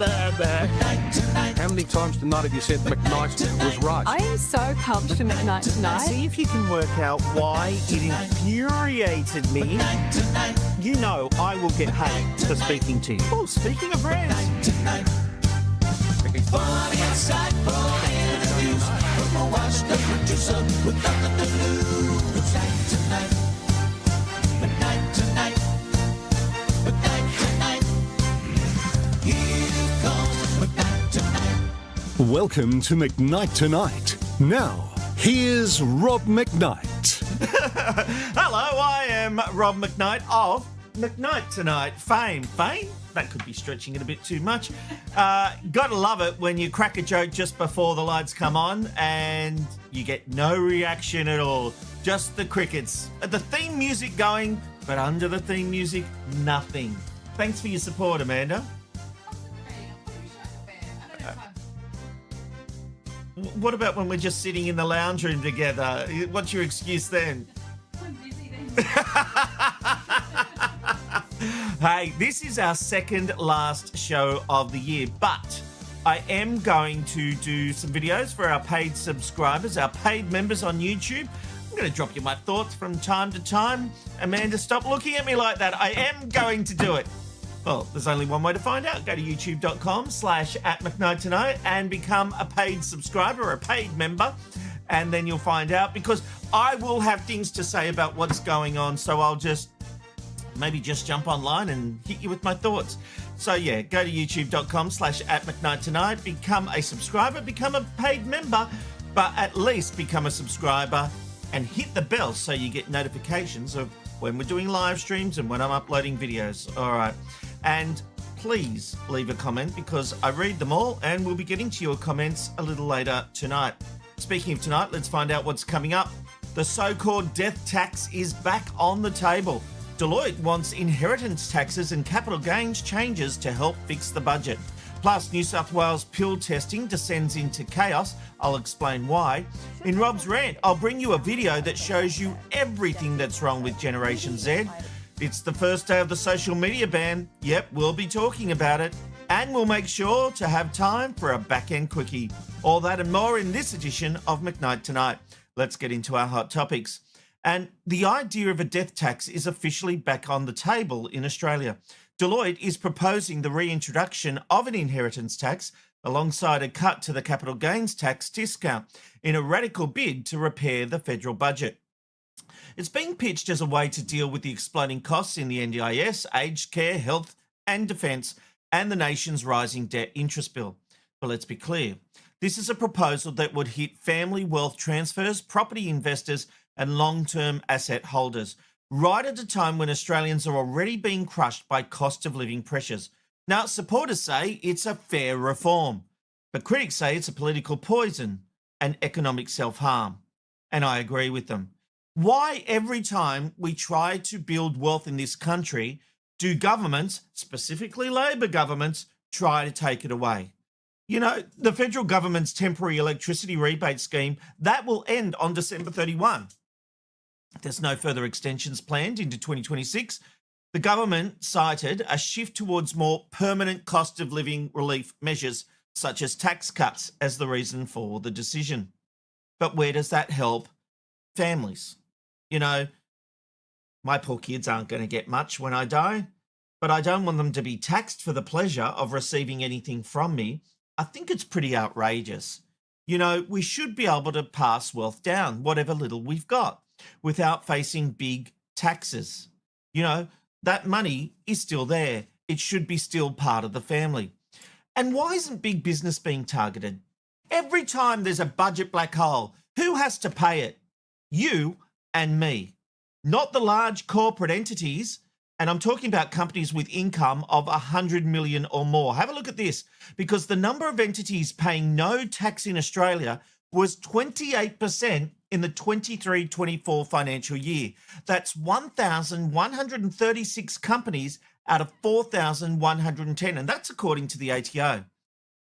How many times tonight have you said McKnight was right? I am so pumped for McKnight tonight. See if you can work out why it infuriated me. You know I will get hate for speaking to you. Oh, speaking of brands. Funny insightful interviews from a washed-up producer with nothing to lose. McKnight tonight. Here comes McKnight tonight. Welcome to McKnight Tonight. Now, here's Rob McKnight. Hello, I am Rob McKnight of McKnight Tonight fame. Fame? That could be stretching it a bit too much. Gotta love it when you crack a joke just before the lights come on and you get no reaction at all. Just the crickets. The theme music going, but under the theme music, nothing. Thanks for your support, Amanda. What about when we're just sitting in the lounge room together? What's your excuse then? I'm busy then. Hey, this is our second last show of the year, but I am going to do some videos for our paid subscribers, our paid members on YouTube. I'm going to drop you my thoughts from time to time. Amanda, stop looking at me like that. I am going to do it. Well, there's only one way to find out. Go to youtube.com/@McKnight and become a paid subscriber or a paid member. And then you'll find out, because I will have things to say about what's going on. So I'll just maybe just jump online and hit you with my thoughts. So yeah, go to youtube.com/@McKnight, become a subscriber, become a paid member, but at least become a subscriber and hit the bell so you get notifications of when we're doing live streams and when I'm uploading videos. All right. And please leave a comment, because I read them all and we'll be getting to your comments a little later tonight. Speaking of tonight, let's find out what's coming up. The so-called death tax is back on the table. Deloitte wants inheritance taxes and capital gains changes to help fix the budget. Plus, New South Wales pill testing descends into chaos. I'll explain why. In Rob's rant, I'll bring you a video that shows you everything that's wrong with Generation Z. It's the first day of the social media ban. Yep, we'll be talking about it. And we'll make sure to have time for a back-end quickie. All that and more in this edition of McKnight Tonight. Let's get into our hot topics. And the idea of a death tax is officially back on the table in Australia. Deloitte is proposing the reintroduction of an inheritance tax alongside a cut to the capital gains tax discount in a radical bid to repair the federal budget. It's being pitched as a way to deal with the exploding costs in the NDIS, aged care, health and defence, and the nation's rising debt interest bill. But let's be clear, this is a proposal that would hit family wealth transfers, property investors and long-term asset holders, right at a time when Australians are already being crushed by cost of living pressures. Now, supporters say it's a fair reform, but critics say it's a political poison and economic self-harm. And I agree with them. Why every time we try to build wealth in this country do governments, specifically Labor governments, try to take it away? You know, the federal government's temporary electricity rebate scheme, that will end on December 31. There's no further extensions planned into 2026. The government cited a shift towards more permanent cost of living relief measures, such as tax cuts, as the reason for the decision. But where does that help families? You know, my poor kids aren't going to get much when I die, but I don't want them to be taxed for the pleasure of receiving anything from me. I think it's pretty outrageous. You know, we should be able to pass wealth down, whatever little we've got, without facing big taxes. You know, that money is still there. It should be still part of the family. And why isn't big business being targeted? Every time there's a budget black hole, who has to pay it? You and me, not the large corporate entities. And I'm talking about companies with income of 100 million or more. Have a look at this, because the number of entities paying no tax in Australia was 28% in the 23-24 financial year. That's 1,136 companies out of 4,110, and that's according to the ATO.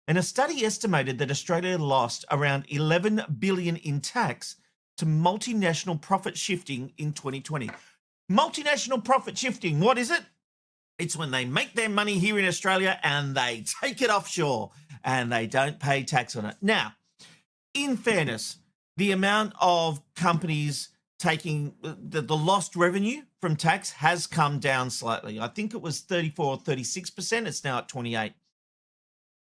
And a study estimated that Australia lost around 11 billion in tax to multinational profit shifting in 2020. Multinational profit shifting, what is it? It's when they make their money here in Australia and they take it offshore and they don't pay tax on it. Now, in fairness, the amount of companies taking the lost revenue from tax has come down slightly. I think it was 34 or 36%. It's now at 28.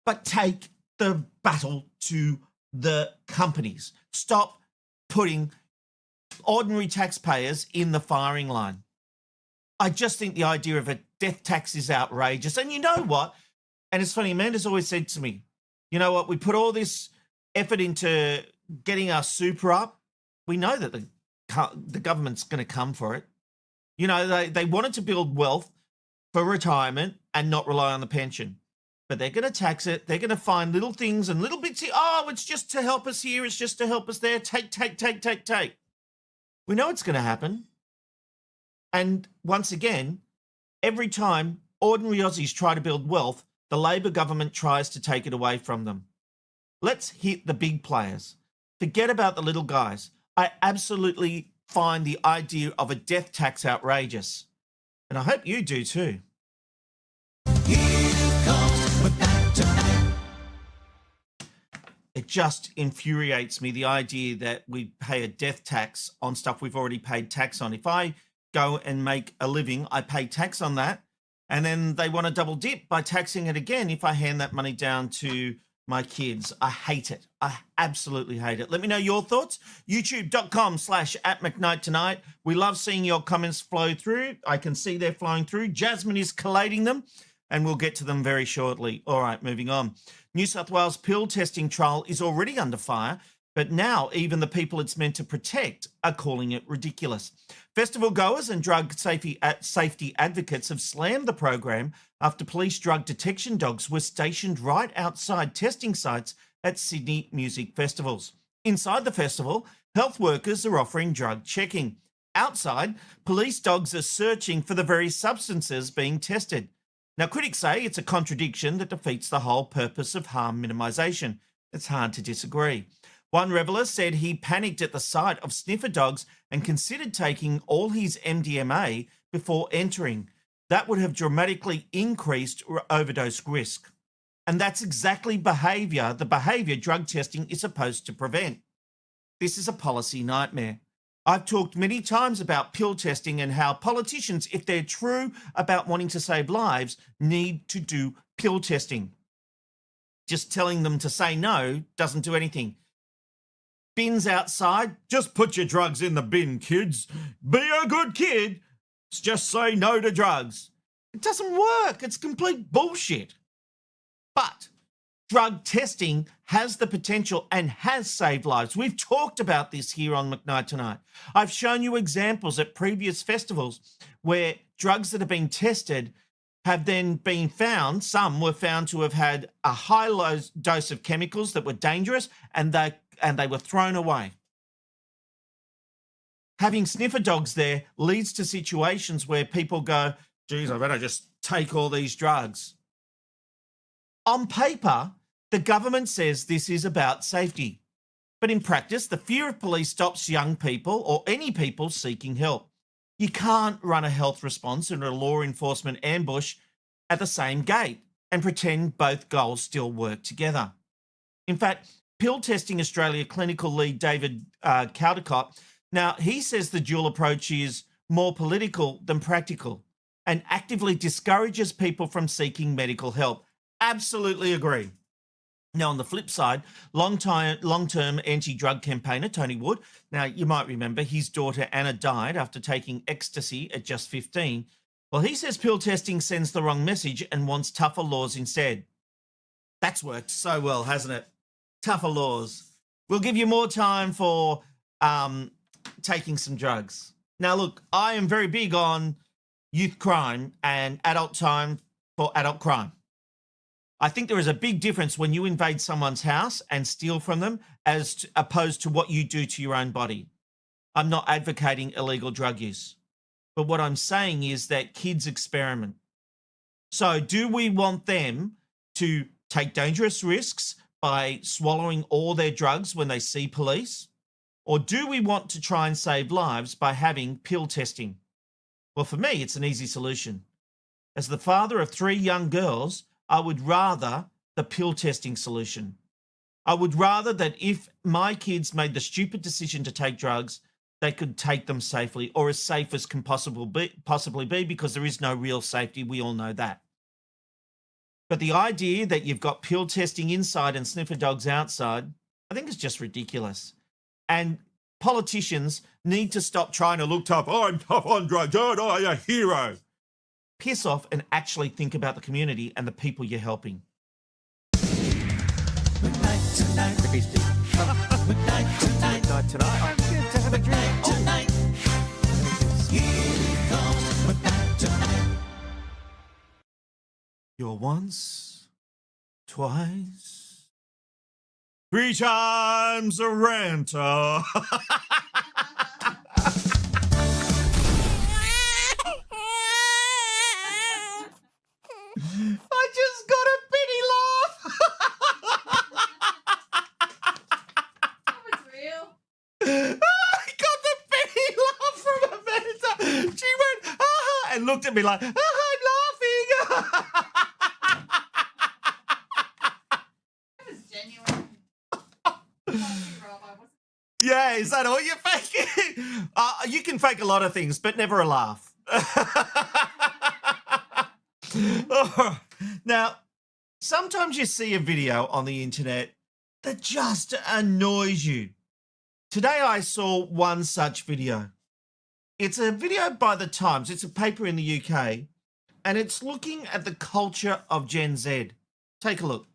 But take the battle to the companies. Stop putting ordinary taxpayers in the firing line. I just think the idea of a death tax is outrageous. And you know what? And it's funny, Amanda's always said to me, you know what? We put all this effort into getting our super up. We know that the government's going to come for it. You know, they wanted to build wealth for retirement and not rely on the pension. But they're going to tax it. They're going to find little things and little bits. Oh, it's just to help us here. It's just to help us there. Take. We know it's going to happen. And once again, every time ordinary Aussies try to build wealth, the Labor government tries to take it away from them. Let's hit the big players. Forget about the little guys. I absolutely find the idea of a death tax outrageous. And I hope you do too. It just infuriates me, the idea that we pay a death tax on stuff we've already paid tax on. If I go and make a living, I pay tax on that, and then they want to double dip by taxing it again if I hand that money down to my kids. I hate it. I absolutely hate it. Let me know your thoughts. youtube.com/@McKnight. We love seeing your comments flow through. I can see they're flowing through. Jasmine is collating them, and we'll get to them very shortly. All right, moving on. New South Wales pill testing trial is already under fire, but now even the people it's meant to protect are calling it ridiculous. Festival goers and drug safety advocates have slammed the program after police drug detection dogs were stationed right outside testing sites at Sydney music festivals. Inside the festival, health workers are offering drug checking. Outside, police dogs are searching for the very substances being tested. Now, critics say it's a contradiction that defeats the whole purpose of harm minimisation. It's hard to disagree. One reveller said he panicked at the sight of sniffer dogs and considered taking all his MDMA before entering. That would have dramatically increased overdose risk. And that's exactly the behaviour drug testing is supposed to prevent. This is a policy nightmare. I've talked many times about pill testing and how politicians, if they're true about wanting to save lives, need to do pill testing. Just telling them to say no doesn't do anything. Bins outside, just put your drugs in the bin, kids. Be a good kid. Just say no to drugs. It doesn't work. It's complete bullshit. But drug testing has the potential and has saved lives. We've talked about this here on McKnight Tonight. I've shown you examples at previous festivals where drugs that have been tested have then been found, some were found to have had a high dose of chemicals that were dangerous, and they were thrown away. Having sniffer dogs there leads to situations where people go, geez, I better just take all these drugs. On paper, the government says this is about safety. But in practice, the fear of police stops young people or any people seeking help. You can't run a health response and a law enforcement ambush at the same gate and pretend both goals still work together. In fact, Pill Testing Australia clinical lead David Caldecott, now he says the dual approach is more political than practical and actively discourages people from seeking medical help. Absolutely agree. Now, on the flip side, long-term anti-drug campaigner Tony Wood, now you might remember his daughter Anna died after taking ecstasy at just 15. Well, he says pill testing sends the wrong message and wants tougher laws instead. That's worked so well, hasn't it? Tougher laws. We'll give you more time for taking some drugs. Now, look, I am very big on youth crime and adult time for adult crime. I think there is a big difference when you invade someone's house and steal from them as opposed to what you do to your own body. I'm not advocating illegal drug use. But what I'm saying is that kids experiment. So do we want them to take dangerous risks by swallowing all their drugs when they see police? Or do we want to try and save lives by having pill testing? Well, for me, it's an easy solution. As the father of 3 young girls, I would rather the pill testing solution. I would rather that if my kids made the stupid decision to take drugs, they could take them safely, or as safe as can possibly be, because there is no real safety. We all know that. But the idea that you've got pill testing inside and sniffer dogs outside, I think is just ridiculous. And politicians need to stop trying to look tough. Oh, I'm tough on drugs. Oh, I'm a hero. Piss off and actually think about the community and the people you're helping. McKnight tonight. McKnight tonight. Night tonight. I'm good to have a drink. Tonight. Here comes McKnight tonight. You're once, twice, 3 times a ranter. I just got a pity laugh. That was real. I got the pity laugh from Amanda. She went, ah, and looked at me like, ah, I'm laughing. That was genuine. Yeah, is that all you're faking? You can fake a lot of things, but never a laugh. Now, sometimes you see a video on the internet that just annoys you. Today I saw one such video. It's a video by The Times. It's a paper in the UK, and it's looking at the culture of Gen Z. Take a look.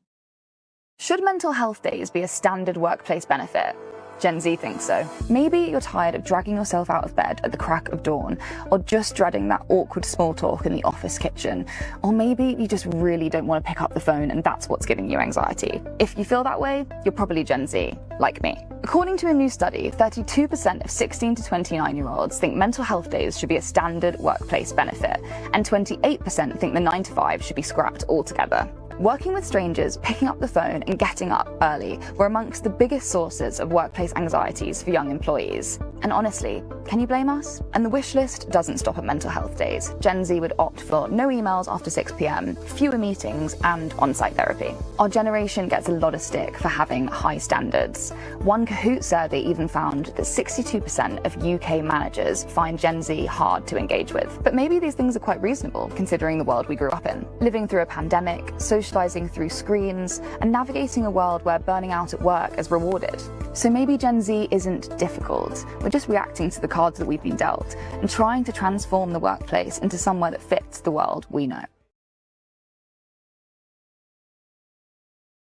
Should mental health days be a standard workplace benefit? Gen Z thinks so. Maybe you're tired of dragging yourself out of bed at the crack of dawn, or just dreading that awkward small talk in the office kitchen, or maybe you just really don't want to pick up the phone and that's what's giving you anxiety. If you feel that way, you're probably Gen Z, like me. According to a new study, 32% of 16 to 29-year-olds think mental health days should be a standard workplace benefit, and 28% think the 9 to 5 should be scrapped altogether. Working with strangers, picking up the phone and getting up early were amongst the biggest sources of workplace anxieties for young employees. And honestly, can you blame us? And the wish list doesn't stop at mental health days. Gen Z would opt for no emails after 6 p.m, fewer meetings and on-site therapy. Our generation gets a lot of stick for having high standards. One Kahoot survey even found that 62% of UK managers find Gen Z hard to engage with. But maybe these things are quite reasonable considering the world we grew up in. Living through a pandemic, socializing through screens, and navigating a world where burning out at work is rewarded. So maybe Gen Z isn't difficult. We're just reacting to the cards that we've been dealt and trying to transform the workplace into somewhere that fits the world we know.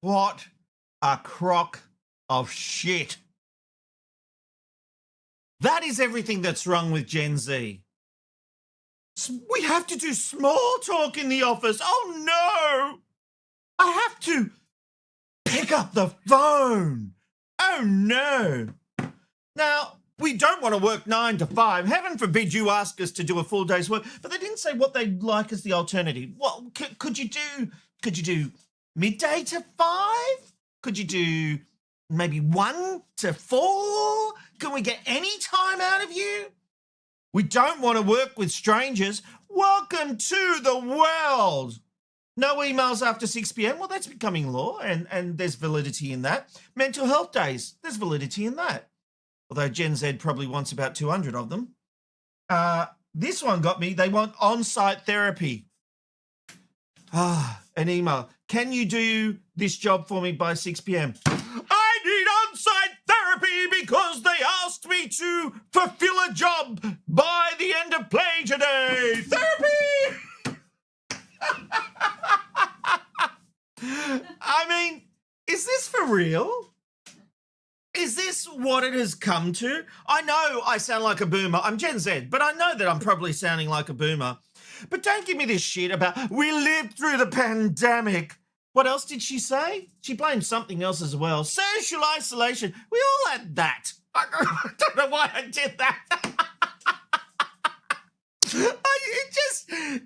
What a crock of shit. That is everything that's wrong with Gen Z. We have to do small talk in the office. Oh no! I have to pick up the phone. Oh no! Now, we don't want to work 9 to 5. Heaven forbid you ask us to do a full day's work. But they didn't say what they'd like as the alternative. What could you do? Could you do midday to 5? Could you do maybe 1 to 4? Can we get any time out of you? We don't want to work with strangers. Welcome to the world. No emails after 6 p.m. Well, that's becoming law, and there's validity in that. Mental health days, there's validity in that. Although Gen Z probably wants about 200 of them. This one got me. They want on-site therapy. An email. Can you do this job for me by 6 p.m? I need on-site therapy because they asked me to fulfill a job by the end of play today. Therapy! I mean, is this for real? Is this what it has come to? I know I sound like a boomer. I'm Gen Z, but I know that I'm probably sounding like a boomer. But don't give me this shit about we lived through the pandemic. What else did she say? She blamed something else as well. Social isolation. We all had that. I don't know why I did that.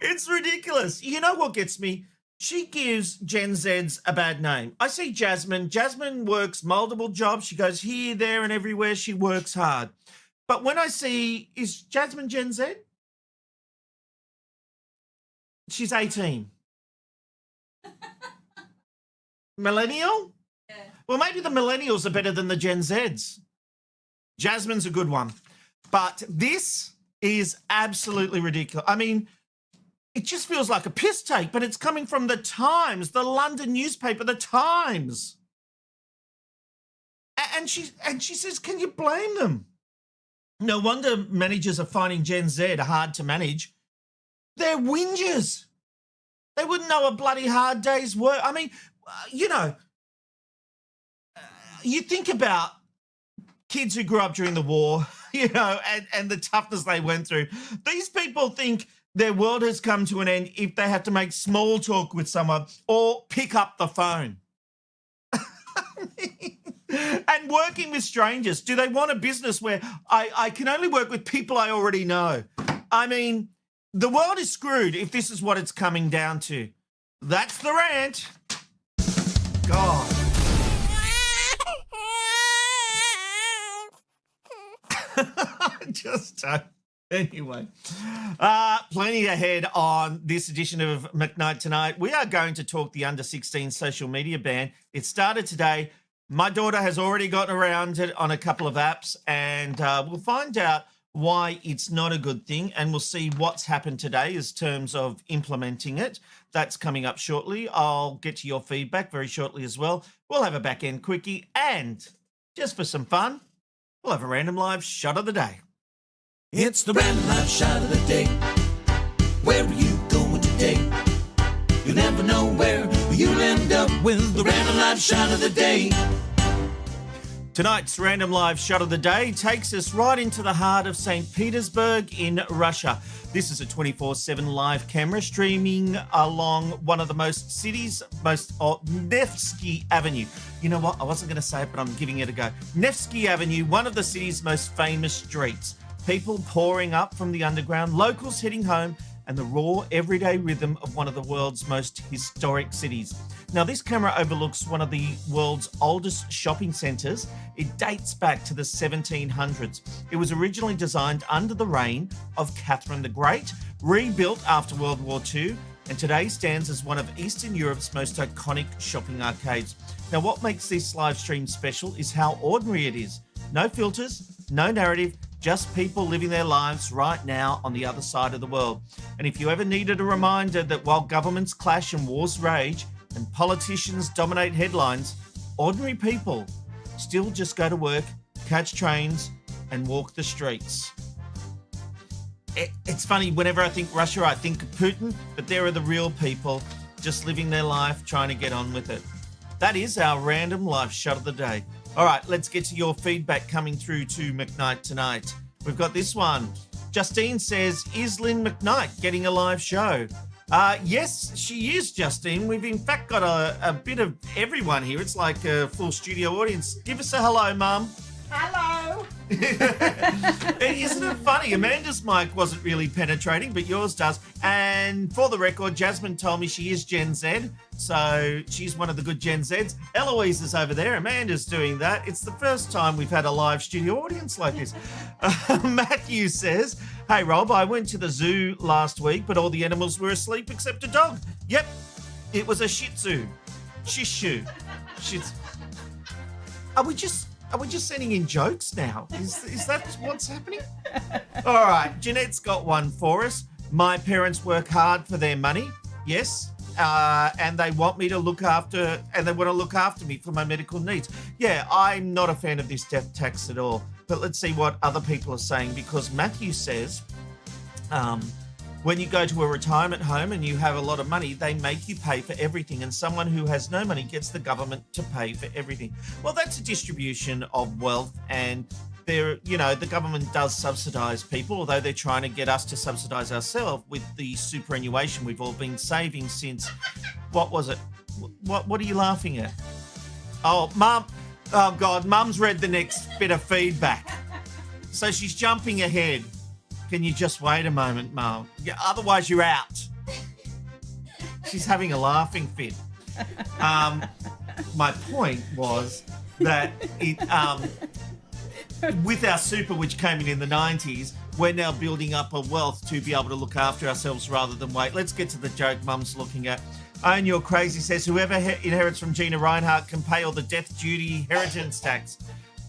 It's ridiculous. You know what gets me? She gives Gen Zs a bad name. I see Jasmine. Jasmine works multiple jobs. She goes here, there, and everywhere. She works hard. But when I see, is Jasmine Gen Z? She's 18. Millennial? Yeah. Well, maybe the millennials are better than the Gen Zs. Jasmine's a good one. But this is absolutely ridiculous. I mean, it just feels like a piss take, but it's coming from the Times, the London newspaper, the Times. And she says, can you blame them? No wonder managers are finding Gen Z hard to manage. They're whingers. They wouldn't know a bloody hard day's work. I mean, you know, you think about kids who grew up during the war, you know, and the toughness they went through. These people think their world has come to an end if they have to make small talk with someone or pick up the phone. And working with strangers. Do they want a business where I can only work with people I already know? I mean, the world is screwed if this is what it's coming down to. That's the rant. God. Just anyway. Plenty ahead on this edition of McKnight Tonight. We are going to talk the under-16 social media ban. It started today. My daughter has already gotten around it on a couple of apps, and we'll find out why it's not a good thing, and we'll see what's happened today in terms of implementing it. That's coming up shortly. I'll get to your feedback very shortly as well. We'll have a back-end quickie, and just for some fun, we'll have a random live shot of the day. It's the random live shot of the day. Where are you going today? You never know where you'll end up with the random live shot of the day. Tonight's random live shot of the day takes us right into the heart of St. Petersburg in Russia. This is a 24/7 live camera streaming along one of the Nevsky Avenue. You know what? I wasn't going to say it, but I'm giving it a go. Nevsky Avenue, one of the city's most famous streets. People pouring up from the underground, locals heading home, and the raw, everyday rhythm of one of the world's most historic cities. Now, this camera overlooks one of the world's oldest shopping centres. It dates back to the 1700s. It was originally designed under the reign of Catherine the Great, rebuilt after World War II, and today stands as one of Eastern Europe's most iconic shopping arcades. Now, what makes this live stream special is how ordinary it is. No filters, no narrative, just people living their lives right now on the other side of the world. And if you ever needed a reminder that while governments clash and wars rage and politicians dominate headlines, ordinary people still just go to work, catch trains, and walk the streets. It's funny, whenever I think Russia, I think of Putin, but there are the real people just living their life, trying to get on with it. That is our random live shot of the day. All right, let's get to your feedback coming through to McKnight Tonight. We've got this one. Justine says, is Lynn McKnight getting a live show? Yes, she is, Justine. We've in fact got a bit of everyone here. It's like a full studio audience. Give us a hello, Mum. Hello. Isn't it funny? Amanda's mic wasn't really penetrating, but yours does. And for the record, Jasmine told me she is Gen Z, so she's one of the good Gen Zs. Eloise is over there. Amanda's doing that. It's the first time we've had a live studio audience like this. Matthew says, hey, Rob, I went to the zoo last week, but all the animals were asleep except a dog. Yep, it was a Shih Tzu. Shih Tzu. Are we just sending in jokes now? Is that what's happening? All right, Jeanette's got one for us. My parents work hard for their money. Yes. And they want me to look after, and they want to look after me for my medical needs. Yeah, I'm not a fan of this death tax at all. But let's see what other people are saying, because Matthew says, when you go to a retirement home and you have a lot of money, they make you pay for everything, and someone who has no money gets the government to pay for everything. Well, that's a distribution of wealth, and the government does subsidise people, although they're trying to get us to subsidise ourselves with the superannuation we've all been saving since, what was it? What are you laughing at? Oh, Mum. Oh, God, Mum's read the next bit of feedback. So she's jumping ahead. Can you just wait a moment, Mum? Yeah, otherwise you're out. She's having a laughing fit. My point was that with our super, which came in the 90s, we're now building up a wealth to be able to look after ourselves rather than wait. Let's get to the joke Mum's looking at. Own Your Crazy says, whoever inherits from Gina Reinhardt can pay all the death duty inheritance tax.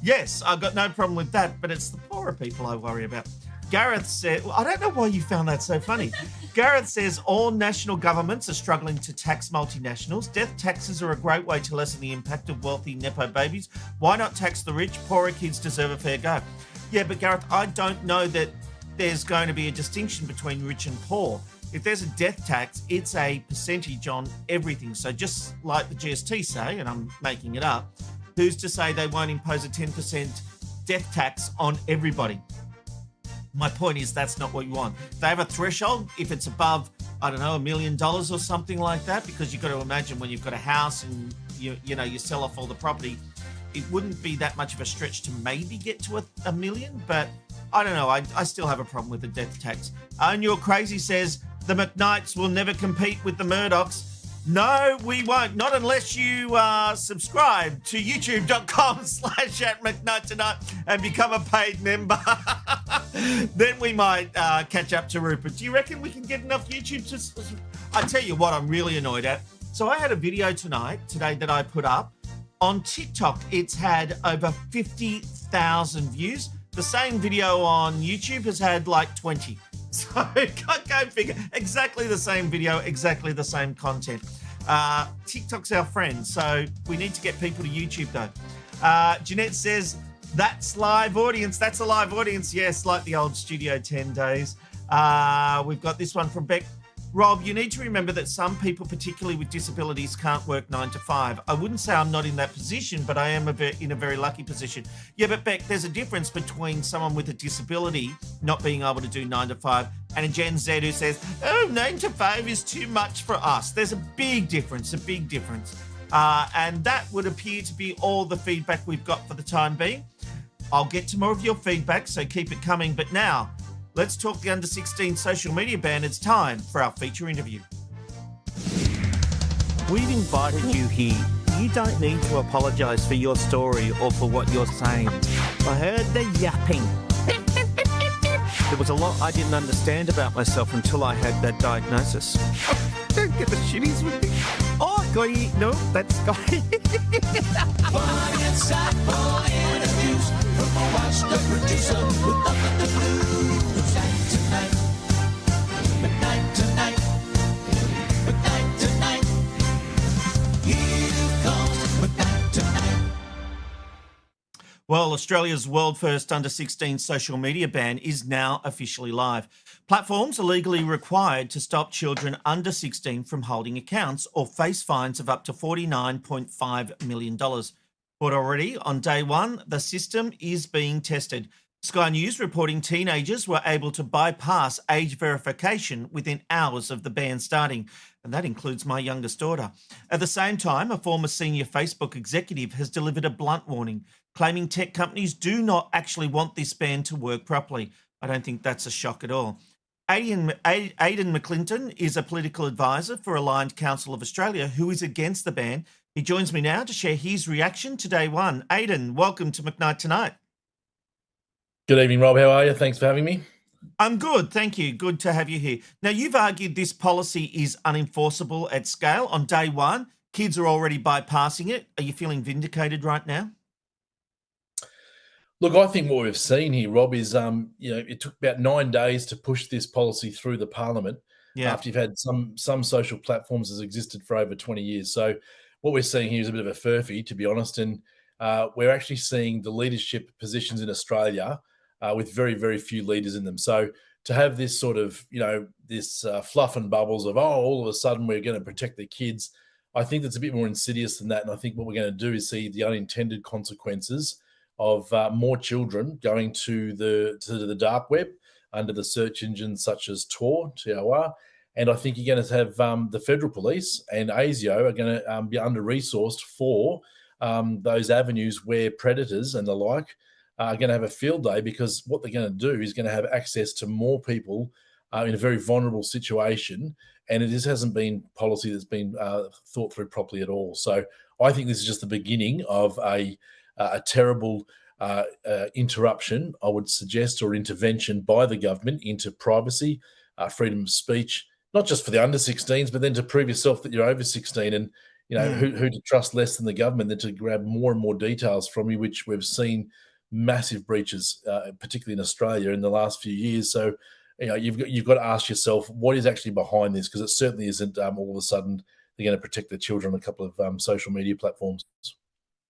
Yes, I've got no problem with that, but it's the poorer people I worry about. Gareth said, well, I don't know why you found that so funny. Gareth says, all national governments are struggling to tax multinationals. Death taxes are a great way to lessen the impact of wealthy Nepo babies. Why not tax the rich? Poorer kids deserve a fair go. Yeah, but Gareth, I don't know that there's going to be a distinction between rich and poor. If there's a death tax, it's a percentage on everything. So just like the GST say, and I'm making it up, who's to say they won't impose a 10% death tax on everybody? My point is that's not what you want. They have a threshold. If it's above, I don't know, $1 million or something like that, because you've got to imagine when you've got a house and you sell off all the property, it wouldn't be that much of a stretch to maybe get to a million. But I don't know. I still have a problem with the death tax. Own Your Crazy says the McKnights will never compete with the Murdochs. No, we won't. Not unless you subscribe to youtube.com/@McKnight Tonight and become a paid member. Then we might catch up to Rupert. Do you reckon we can get enough YouTube to... I tell you what I'm really annoyed at. So I had a video today that I put up. On TikTok, it's had over 50,000 views. The same video on YouTube has had like 20. So go figure. Exactly the same video, exactly the same content. TikTok's our friend, so we need to get people to YouTube though. Jeanette says, that's live audience. That's a live audience. Yes, like the old Studio 10 days. We've got this one from Beck. Rob, you need to remember that some people, particularly with disabilities, can't work 9 to 5. I wouldn't say I'm not in that position, but I am in a very lucky position. Yeah, but Beck, there's a difference between someone with a disability not being able to do 9 to 5 and a Gen Z who says, oh, 9 to 5 is too much for us. There's a big difference, and that would appear to be all the feedback we've got for the time being. I'll get to more of your feedback, so keep it coming. But now, let's talk the under-16 social media ban. It's time for our feature interview. We've invited you here. You don't need to apologise for your story or for what you're saying. I heard the yapping. There was a lot I didn't understand about myself until I had that diagnosis. Don't get the shitties with me. Oh, Guy, no, that's Guy. Funny insightful interviews from a washed-up producer with up in the blues. McKnight tonight, McKnight tonight. Here comes McKnight tonight. Well, Australia's world first under-16 social media ban is now officially live. Platforms are legally required to stop children under 16 from holding accounts or face fines of up to $49.5 million. But already on day one, the system is being tested. Sky News reporting teenagers were able to bypass age verification within hours of the ban starting, and that includes my youngest daughter. At the same time, a former senior Facebook executive has delivered a blunt warning, claiming tech companies do not actually want this ban to work properly. I don't think that's a shock at all. Aidan McLindon is a political advisor for Aligned Council of Australia who is against the ban. He joins me now to share his reaction to day one. Aidan, welcome to McKnight Tonight. Good evening, Rob. How are you? Thanks for having me. I'm good, thank you. Good to have you here. Now, you've argued this policy is unenforceable at scale. On day one, kids are already bypassing it. Are you feeling vindicated right now? Look, I think what we've seen here, Rob, is it took about 9 days to push this policy through the Parliament. Yeah. After you've had some social platforms has existed for over 20 years. So what we're seeing here is a bit of a furphy, to be honest, and we're actually seeing the leadership positions in Australia with very, very few leaders in them. So to have this sort of, this fluff and bubbles of, all of a sudden we're going to protect the kids, I think that's a bit more insidious than that. And I think what we're going to do is see the unintended consequences of more children going to the dark web under the search engines such as Tor, T-O-R. And I think you're going to have the federal police and ASIO are going to be under-resourced for those avenues where predators and the like are going to have a field day, because what they're going to do is going to have access to more people in a very vulnerable situation. And it just hasn't been policy that's been thought through properly at all. So I think this is just the beginning of a terrible interruption, I would suggest, or intervention by the government into privacy, freedom of speech, not just for the under 16s, but then to prove yourself that you're over 16, and who to trust less than the government than to grab more and more details from you, which we've seen massive breaches, particularly in Australia in the last few years. So you've got to ask yourself what is actually behind this, because it certainly isn't all of a sudden they're going to protect their children on a couple of social media platforms.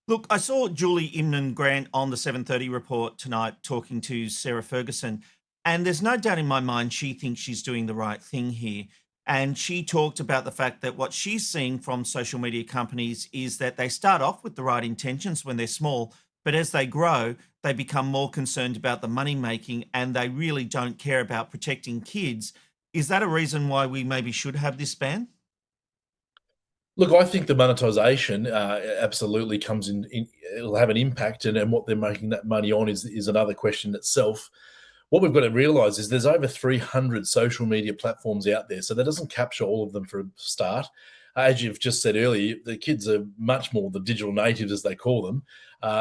Look, I saw Julie Imnan Grant on the 7:30 report tonight talking to Sarah Ferguson, and there's no doubt in my mind she thinks she's doing the right thing here. And she talked about the fact that what she's seeing from social media companies is that they start off with the right intentions when they're small, but as they grow, they become more concerned about the money making and they really don't care about protecting kids. Is that a reason why we maybe should have this ban? Look, I think the monetization absolutely comes in. It'll have an impact, and what they're making that money on is another question itself. What we've got to realise is there's over 300 social media platforms out there, so that doesn't capture all of them for a start. As you've just said earlier, the kids are much more the digital natives, as they call them.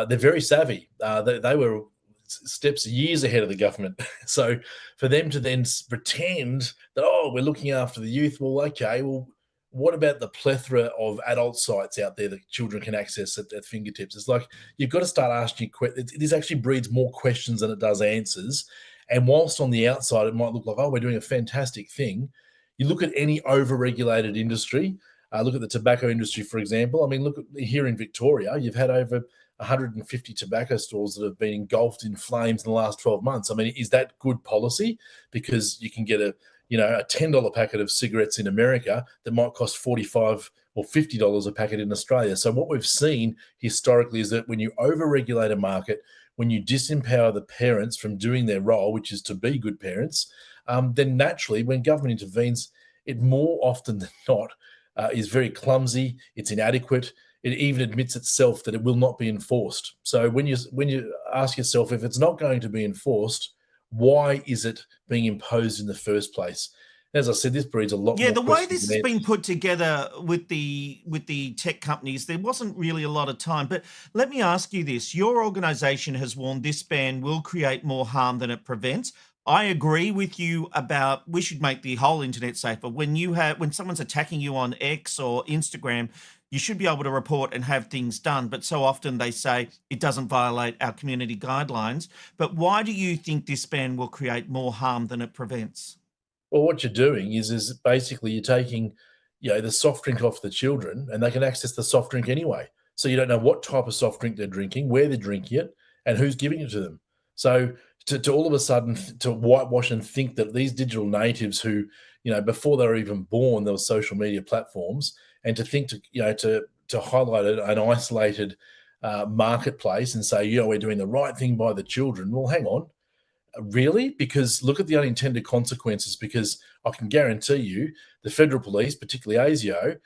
They're very savvy. They were steps years ahead of the government. So for them to then pretend that, oh, we're looking after the youth, well, okay, well, what about the plethora of adult sites out there that children can access at fingertips? It's like you've got to start asking questions. This actually breeds more questions than it does answers. And whilst on the outside it might look like, oh, we're doing a fantastic thing, you look at any over-regulated industry, look at the tobacco industry, for example. I mean, look at here in Victoria, you've had over 150 tobacco stores that have been engulfed in flames in the last 12 months. I mean, is that good policy? Because you can get a $10 packet of cigarettes in America that might cost $45 or $50 a packet in Australia. So what we've seen historically is that when you over-regulate a market, when you disempower the parents from doing their role, which is to be good parents, then naturally when government intervenes, it more often than not is very clumsy, it's inadequate. It even admits itself that it will not be enforced. So when you ask yourself, if it's not going to be enforced, why is it being imposed in the first place? As I said, this breeds a lot more. Yeah, the way questions this than has been answers. put together with the tech companies, there wasn't really a lot of time. But let me ask you this. Your organization has warned this ban will create more harm than it prevents. I agree with you about we should make the whole internet safer. When someone's attacking you on X or Instagram, you should be able to report and have things done. But so often they say it doesn't violate our community guidelines. But why do you think this ban will create more harm than it prevents? Well, what you're doing is basically you're taking, the soft drink off the children, and they can access the soft drink anyway. So you don't know what type of soft drink they're drinking, where they're drinking it, and who's giving it to them. So to all of a sudden to whitewash and think that these digital natives who, before they were even born, there were social media platforms, and to think to highlight an isolated marketplace and say, we're doing the right thing by the children. Well, hang on. Really? Because look at the unintended consequences, because I can guarantee you the federal police, particularly ASIO,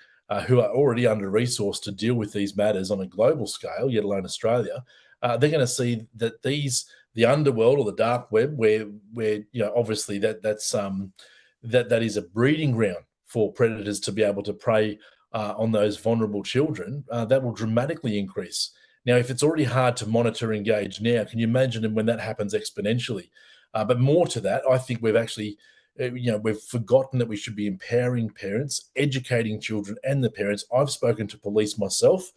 who are already under-resourced to deal with these matters on a global scale, yet alone Australia, they're going to see that the underworld or the dark web, where obviously that is a breeding ground for predators to be able to prey on those vulnerable children, that will dramatically increase. Now, if it's already hard to monitor and engage now, can you imagine when that happens exponentially? But more to that, I think we've actually, we've forgotten that we should be empowering parents, educating children and the parents. I've spoken to police myself,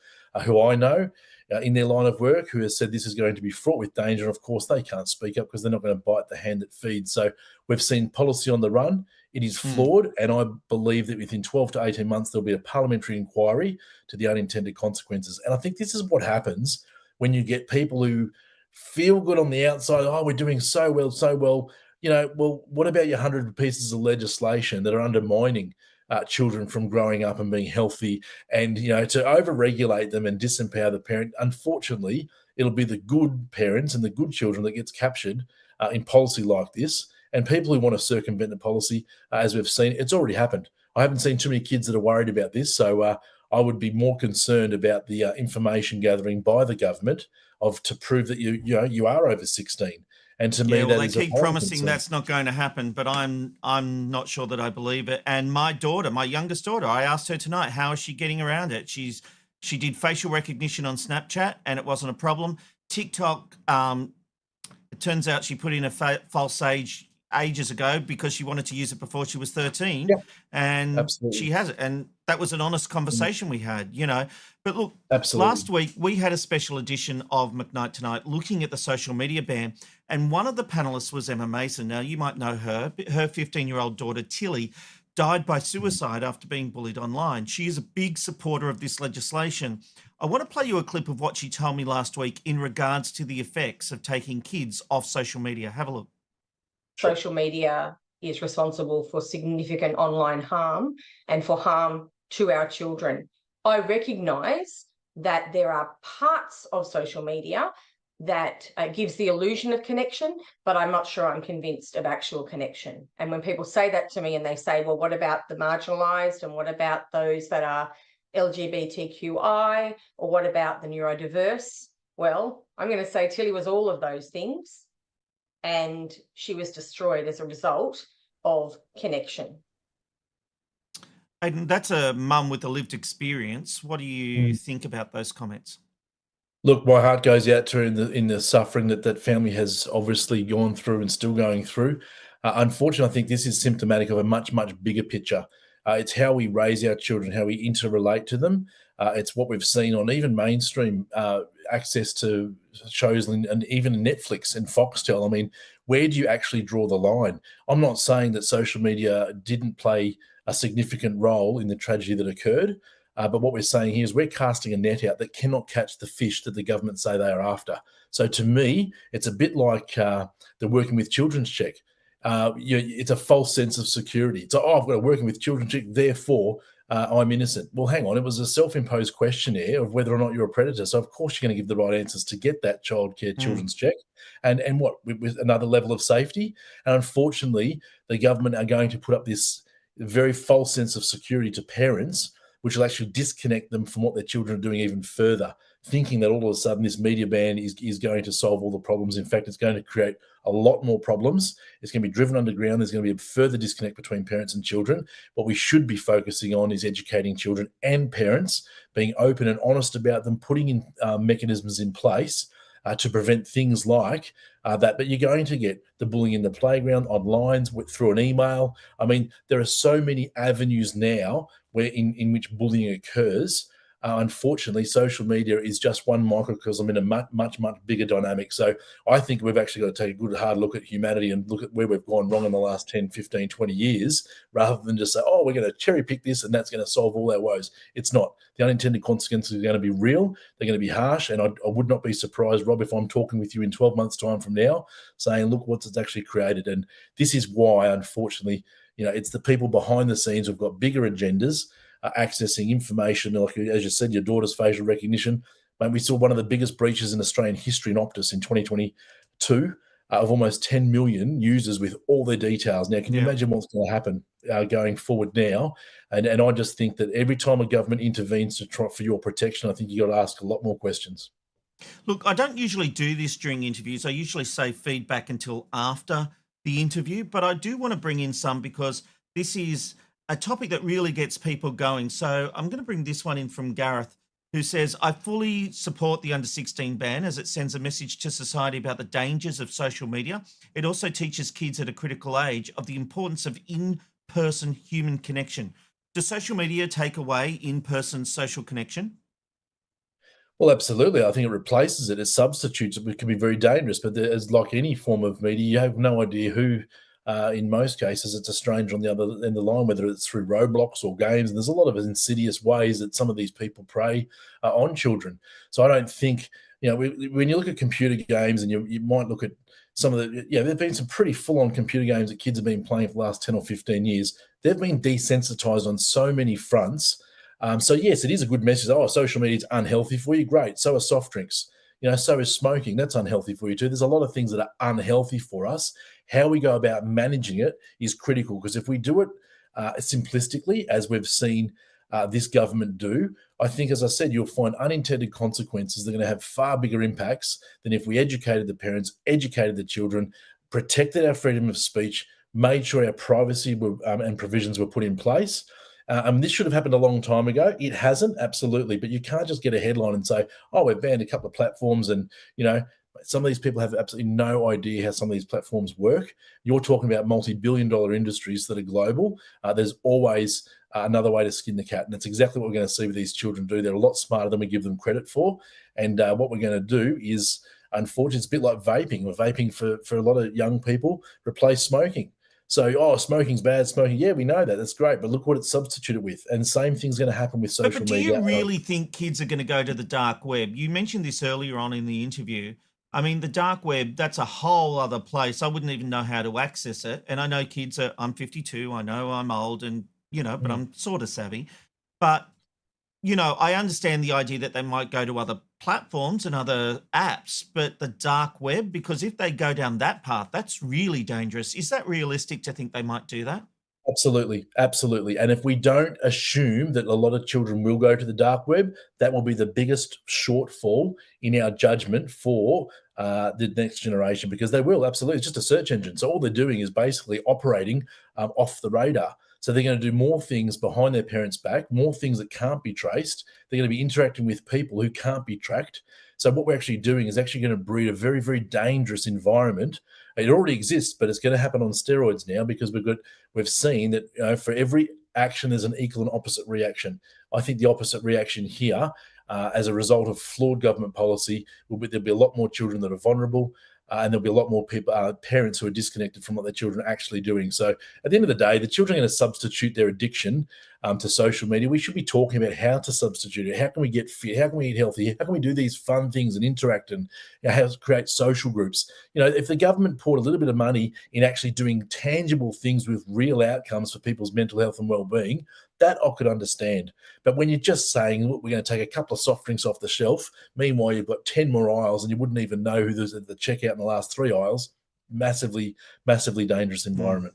who I know in their line of work, who has said this is going to be fraught with danger. And of course, they can't speak up because they're not going to bite the hand that feeds. So we've seen policy on the run. It is flawed, and I believe that within 12 to 18 months, there'll be a parliamentary inquiry to the unintended consequences. And I think this is what happens when you get people who feel good on the outside. Oh, we're doing so well, so well. Well, what about your 100 pieces of legislation that are undermining children from growing up and being healthy? And, to over-regulate them and disempower the parent, unfortunately, it'll be the good parents and the good children that gets captured in policy like this. And people who want to circumvent the policy, as we've seen, it's already happened. I haven't seen too many kids that are worried about this. So I would be more concerned about the information gathering by the government to prove that you are over 16. And to me, they keep promising that's not going to happen, but I'm not sure that I believe it. And my daughter, my youngest daughter, I asked her tonight, how is she getting around it? She did facial recognition on Snapchat and it wasn't a problem. TikTok, it turns out she put in a false age ages ago because she wanted to use it before she was 13, Yeah, and absolutely. she has it. And that was an honest conversation we had, But look, Absolutely. last week we had a special edition of McKnight Tonight looking at the social media ban, and one of the panelists was Emma Mason. Now, you might know her. Her 15-year-old daughter, Tilly, died by suicide after being bullied online. She is a big supporter of this legislation. I want to play you a clip of what she told me last week in regards to the effects of taking kids off social media. Have a look. Social media is responsible for significant online harm and for harm to our children. I recognise that there are parts of social media that gives the illusion of connection, but I'm not sure I'm convinced of actual connection. And when people say that to me and they say, well, what about the marginalised, and what about those that are LGBTQI, or what about the neurodiverse? Well, I'm going to say Tilly was all of those things, and she was destroyed as a result of connection. Aidan, that's a mum with a lived experience. What do you think about those comments? Look, my heart goes out to her in the suffering that family has obviously gone through and still going through. Unfortunately, I think this is symptomatic of a much, much bigger picture. It's how we raise our children, how we interrelate to them. It's what we've seen on even mainstream access to shows and even Netflix and Foxtel. I mean, where do you actually draw the line? I'm not saying that social media didn't play a significant role in the tragedy that occurred. But what we're saying here is we're casting a net out that cannot catch the fish that the government say they are after. So to me, it's a bit like the working with children's check. It's a false sense of security. It's like, I've got a working with children's check, therefore I'm innocent. Well, hang on. It was a self-imposed questionnaire of whether or not you're a predator. So of course you're going to give the right answers to get that childcare children's check. And what, with another level of safety? And unfortunately, the government are going to put up this very false sense of security to parents, which will actually disconnect them from what their children are doing even further, thinking that all of a sudden this media ban is going to solve all the problems. In fact, it's going to create a lot more problems. It's going to be driven underground. There's going to be a further disconnect between parents and children. What we should be focusing on is educating children and parents, being open and honest about them, putting in mechanisms in place to prevent things like that. But you're going to get the bullying in the playground, online, through an email. I mean, there are so many avenues now where in which bullying occurs. Unfortunately, social media is just one microcosm in a much, much, much bigger dynamic. So I think we've actually got to take a good hard look at humanity and look at where we've gone wrong in the last 10, 15, 20 years, rather than just say, oh, we're going to cherry pick this and that's going to solve all our woes. It's not. The unintended consequences are going to be real. They're going to be harsh. And I would not be surprised, Rob, if I'm talking with you in 12 months' time from now saying, look what it's actually created. And this is why, unfortunately, it's the people behind the scenes who've got bigger agendas, accessing information, like, as you said, your daughter's facial recognition. Mate, we saw one of the biggest breaches in Australian history in Optus in 2022 of almost 10 million users with all their details. Now, can you imagine what's going to happen going forward now? And I just think that every time a government intervenes to try for your protection, I think you've got to ask a lot more questions. Look, I don't usually do this during interviews. I usually save feedback until after the interview, but I do want to bring in some because this is a topic that really gets people going. So I'm going to bring this one in from Gareth, who says, I fully support the under-16 ban as it sends a message to society about the dangers of social media. It also teaches kids at a critical age of the importance of in-person human connection. Does social media take away in-person social connection? Well, absolutely. I think it replaces it. It substitutes it, which can be very dangerous. But as like any form of media, you have no idea who, in most cases, it's a stranger on the other end of the line, whether it's through roadblocks or games. And there's a lot of insidious ways that some of these people prey on children. So I don't think, when you look at computer games and you might look at some of the, there have been some pretty full-on computer games that kids have been playing for the last 10 or 15 years. They've been desensitized on so many fronts. So yes, it is a good message. Oh, social media is unhealthy for you. Great. So are soft drinks. So is smoking. That's unhealthy for you too. There's a lot of things that are unhealthy for us. How we go about managing it is critical, because if we do it simplistically, as we've seen this government do, I think, as I said, you'll find unintended consequences that are going to have far bigger impacts than if we educated the parents, educated the children, protected our freedom of speech, made sure our privacy and provisions were put in place. This should have happened a long time ago. It hasn't, absolutely, but you can't just get a headline and say, "Oh, we've banned a couple of platforms," and some of these people have absolutely no idea how some of these platforms work. You're talking about multi-billion-dollar industries that are global. There's always another way to skin the cat, and that's exactly what we're going to see with these children do. They're a lot smarter than we give them credit for, and what we're going to do is, unfortunately, it's a bit like vaping. Vaping for a lot of young people replace smoking. So, smoking's bad, smoking. Yeah, we know that. That's great. But look what it's substituted with. And same thing's going to happen with social But do media. you really think kids are going to go to the dark web? You mentioned this earlier on in the interview. I mean, the dark web, that's a whole other place. I wouldn't even know how to access it. And I know kids are, I'm 52. I know I'm old and, but I'm sort of savvy. But, I understand the idea that they might go to other platforms and other apps, but the dark web, because if they go down that path, that's really dangerous. Is that realistic to think they might do that? Absolutely, absolutely. And if we don't assume that a lot of children will go to the dark web, that will be the biggest shortfall in our judgment for the next generation, because they will, absolutely. It's just a search engine. So all they're doing is basically operating off the radar. So they're going to do more things behind their parents' back, more things that can't be traced. They're going to be interacting with people who can't be tracked. So what we're actually doing is actually going to breed a very, very dangerous environment. It already exists, but it's going to happen on steroids now, because we've seen that for every action there's an equal and opposite reaction. I think the opposite reaction here, as a result of flawed government policy, there'll be a lot more children that are vulnerable. And there'll be a lot more people, parents who are disconnected from what their children are actually doing. So at the end of the day, the children are going to substitute their addiction to social media. We should be talking about how to substitute it. How can we get fit? How can we eat healthy? How can we do these fun things and interact, and how to create social groups? If the government poured a little bit of money in actually doing tangible things with real outcomes for people's mental health and well-being, that I could understand. But when you're just saying, look, we're going to take a couple of soft drinks off the shelf, meanwhile you've got 10 more aisles and you wouldn't even know who there's at the checkout in the last 3 aisles, massively, massively dangerous environment.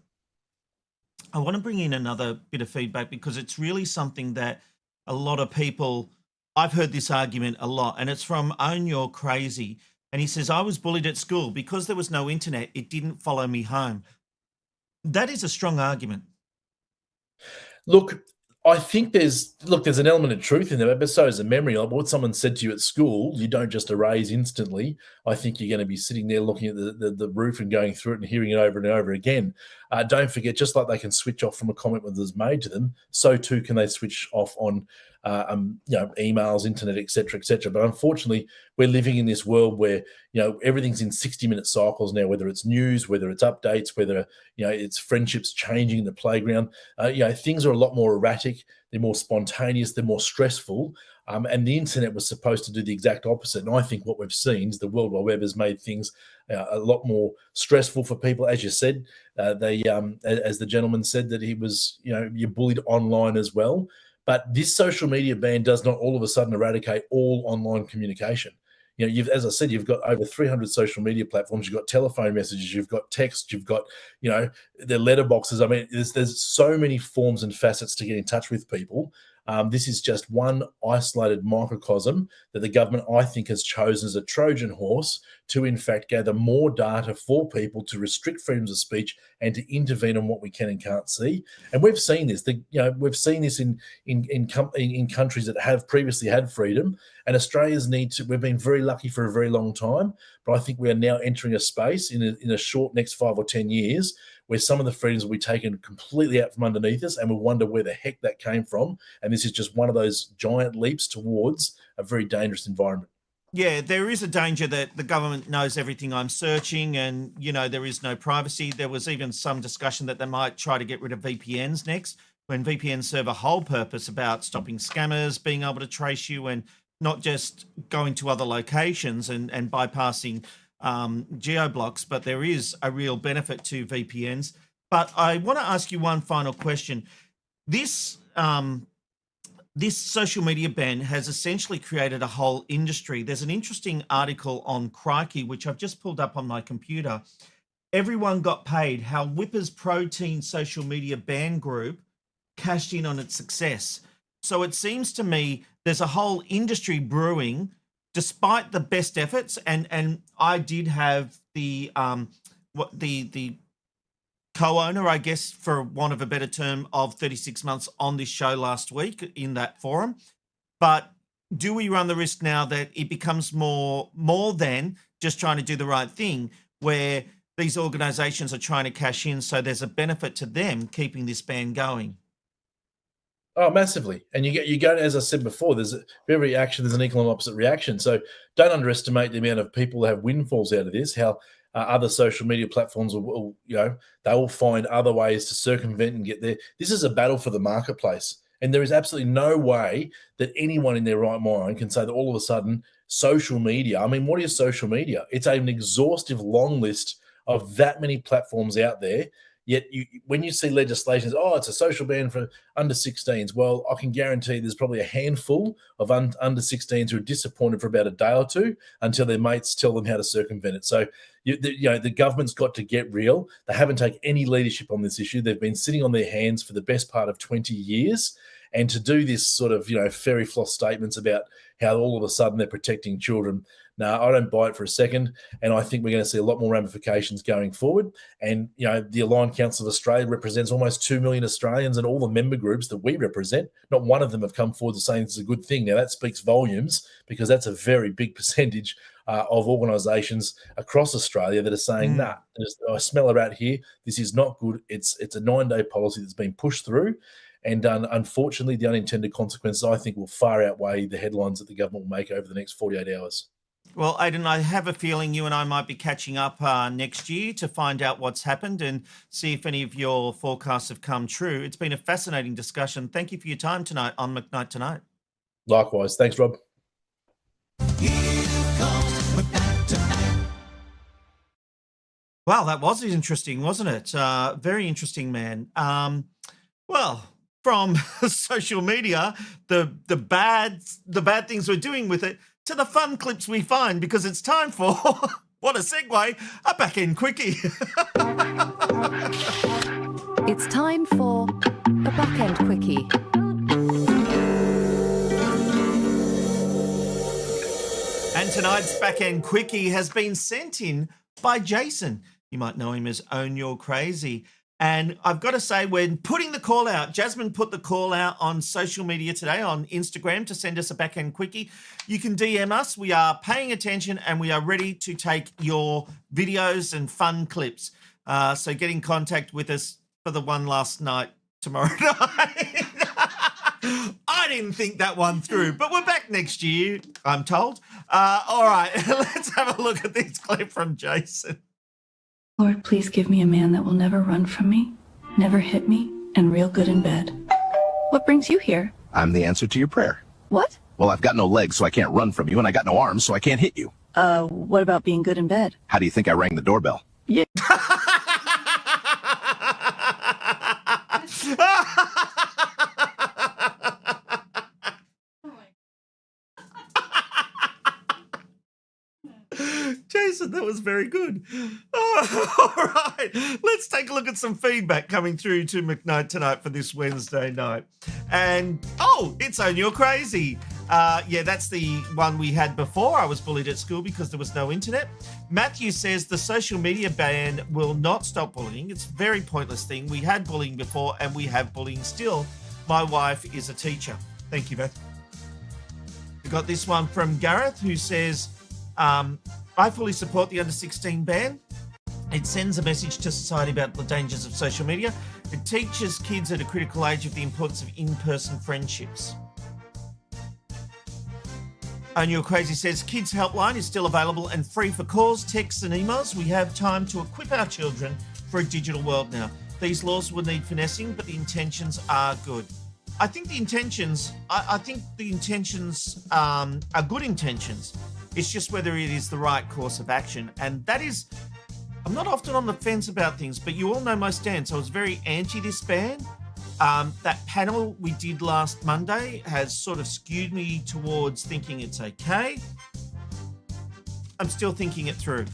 I want to bring in another bit of feedback, because it's really something that a lot of people, I've heard this argument a lot, and it's from Own Your Crazy. And he says, I was bullied at school because there was no internet. It didn't follow me home. That is a strong argument. Look, I think there's an element of truth in there, but so is a memory of what someone said to you at school. You don't just erase instantly. I think you're going to be sitting there looking at the roof and going through it and hearing it over and over again. Don't forget, just like they can switch off from a comment that was made to them, so too can they switch off on emails, internet, etc., etc. But unfortunately, we're living in this world where everything's in 60-minute cycles now. Whether it's news, whether it's updates, whether it's friendships changing in the playground. Things are a lot more erratic. They're more spontaneous. They're more stressful. And the internet was supposed to do the exact opposite. And I think what we've seen is the World Wide Web has made things a lot more stressful for people. As you said, as the gentleman said, that he was, you're bullied online as well. But this social media ban does not all of a sudden eradicate all online communication. As I said, you've got over 300 social media platforms. You've got telephone messages. You've got text. You've got, the letterboxes. I mean, there's so many forms and facets to get in touch with people. This is just one isolated microcosm that the government, I think, has chosen as a Trojan horse to, in fact, gather more data for people to restrict freedoms of speech and to intervene on what we can and can't see. And we've seen this. We've seen this in countries that have previously had freedom. And Australia's we've been very lucky for a very long time, but I think we are now entering a space in a short next 5 or 10 years where some of the freedoms will be taken completely out from underneath us, and we'll wonder where the heck that came from. And this is just one of those giant leaps towards a very dangerous environment. Yeah, there is a danger that the government knows everything I'm searching, and, there is no privacy. There was even some discussion that they might try to get rid of VPNs next, when VPNs serve a whole purpose about stopping scammers, being able to trace you, and not just going to other locations and bypassing geo-blocks, but there is a real benefit to VPNs. But I want to ask you one final question. This social media ban has essentially created a whole industry. There's an interesting article on Crikey, which I've just pulled up on my computer. Everyone got paid, how Whipper's pro-teen social media ban group cashed in on its success. So it seems to me there's a whole industry brewing despite the best efforts. And I did have the co-owner, I guess, for want of a better term, of 36 months on this show last week in that forum. But do we run the risk now that it becomes more than just trying to do the right thing, where these organisations are trying to cash in, so there's a benefit to them keeping this ban going? Oh, massively. And you go, as I said before, there's for every action, there's an equal and opposite reaction. So don't underestimate the amount of people that have windfalls out of this, how other social media platforms will, they will find other ways to circumvent and get there. This is a battle for the marketplace. And there is absolutely no way that anyone in their right mind can say that all of a sudden social media, I mean, what is social media? It's an exhaustive long list of that many platforms out there. Yet when you see legislation, it's a social ban for under 16s. Well, I can guarantee there's probably a handful of under 16s who are disappointed for about a day or two until their mates tell them how to circumvent it. So, the government's got to get real. They haven't taken any leadership on this issue. They've been sitting on their hands for the best part of 20 years. And to do this sort of, fairy floss statements about how all of a sudden they're protecting children, no, I don't buy it for a second. And I think we're going to see a lot more ramifications going forward. And, the Aligned Council of Australia represents almost 2 million Australians, and all the member groups that we represent, not one of them have come forward to saying it's a good thing. Now, that speaks volumes, because that's a very big percentage of organisations across Australia that are saying, I smell a rat here. This is not good. It's a 9-day policy that's been pushed through. And unfortunately, the unintended consequences, I think, will far outweigh the headlines that the government will make over the next 48 hours. Well, Aidan, I have a feeling you and I might be catching up next year to find out what's happened and see if any of your forecasts have come true. It's been a fascinating discussion. Thank you for your time tonight on McKnight Tonight. Likewise. Thanks, Rob. Wow, that was interesting, wasn't it? Very interesting, man. Well, from social media, the bad things we're doing with it, to the fun clips we find, because it's time for, what a segue, a back-end quickie. It's time for a back-end quickie. And tonight's back-end quickie has been sent in by Jason. You might know him as Own Your Crazy. And I've got to say, when putting the call out, Jasmine put the call out on social media today, on Instagram, to send us a back-end quickie. You can DM us. We are paying attention and we are ready to take your videos and fun clips. So get in contact with us for the one last night tomorrow night. I didn't think that one through, but we're back next year, I'm told. All right, let's have a look at this clip from Jason. Lord, please give me a man that will never run from me, never hit me, and real good in bed. What brings you here? I'm the answer to your prayer. What? Well, I've got no legs, so I can't run from you, and I got no arms, so I can't hit you. What about being good in bed? How do you think I rang the doorbell? Yeah. Jason, that was very good. All right, let's take a look at some feedback coming through to McKnight Tonight for this Wednesday night. And, it's Own Your Crazy. That's the one we had before. I was bullied at school because there was no internet. Matthew says the social media ban will not stop bullying. It's a very pointless thing. We had bullying before and we have bullying still. My wife is a teacher. Thank you, Matthew. We got this one from Gareth, who says, I fully support the under-16 ban. It sends a message to society about the dangers of social media. It teaches kids at a critical age of the importance of in-person friendships. Own Your Crazy says, Kids Helpline is still available and free for calls, texts and emails. We have time to equip our children for a digital world now. These laws will need finessing, but the intentions are good. I think the intentions are good intentions. It's just whether it is the right course of action. And that is, I'm not often on the fence about things, but you all know my stance. I was very anti this ban. That panel we did last Monday has sort of skewed me towards thinking it's okay. I'm still thinking it through.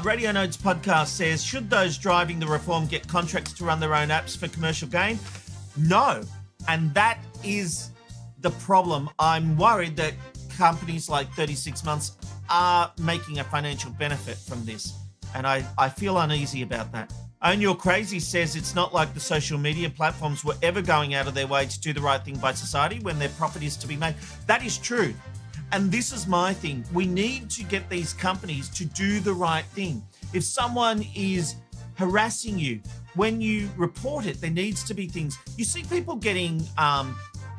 Radio Notes podcast says, should those driving the reform get contracts to run their own apps for commercial gain? No. And that is the problem. I'm worried that companies like 36 Months are making a financial benefit from this. And I feel uneasy about that. Own Your Crazy says it's not like the social media platforms were ever going out of their way to do the right thing by society when their profit is to be made. That is true. And this is my thing. We need to get these companies to do the right thing. If someone is harassing you, when you report it, there needs to be things. You see people getting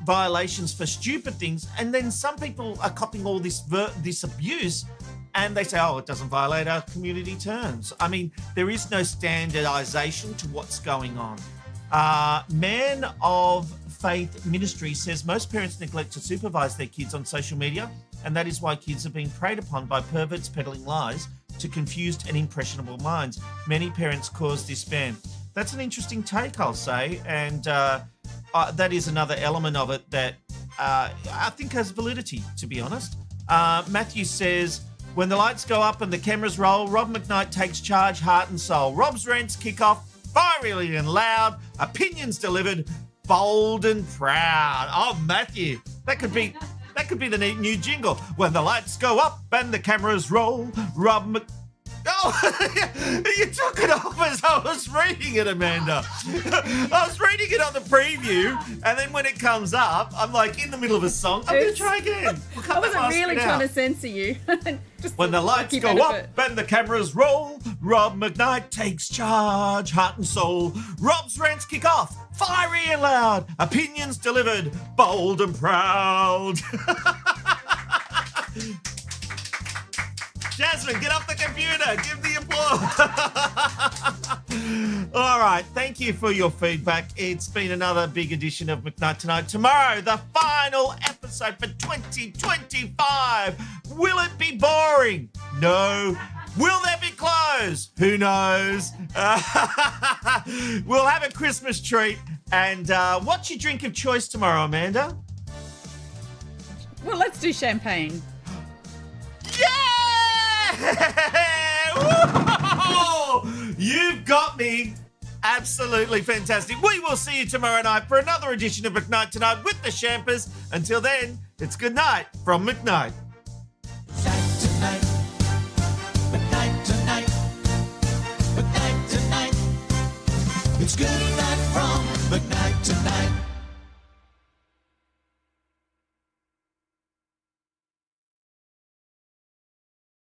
violations for stupid things, and then some people are copying all this abuse, and they say, oh, it doesn't violate our community terms. I mean, there is no standardization to what's going on. Man of Faith Ministry says most parents neglect to supervise their kids on social media, and that is why kids are being preyed upon by perverts peddling lies to confused and impressionable minds. Many parents cause despair. That's an interesting take, I'll say, and that is another element of it that I think has validity, to be honest. Matthew says, when the lights go up and the cameras roll, Rob McKnight takes charge, heart and soul. Rob's rants kick off, fiery and loud, opinions delivered, bold and proud. Oh, Matthew, that could be the new jingle. When the lights go up and the cameras roll, Oh, you took it off as I was reading it, Amanda. I was reading it on the preview, and then when it comes up, I'm like in the middle of a song. I'm going to try again. I wasn't really trying to censor you. When the lights go up and the cameras roll, Rob McKnight takes charge, heart and soul. Rob's rants kick off, fiery and loud, opinions delivered, bold and proud. Jasmine, get off the computer. Give the applause. All right. Thank you for your feedback. It's been another big edition of McKnight Tonight. Tomorrow, the final episode for 2025. Will it be boring? No. Will there be clothes? Who knows? We'll have a Christmas treat. And what's your drink of choice tomorrow, Amanda? Well, let's do champagne. Yeah! Whoa! You've got me. Absolutely fantastic. We will see you tomorrow night for another edition of McKnight Tonight with the Champers. Until then, it's good night from McKnight. Tonight, McKnight Tonight, McKnight Tonight. It's good night from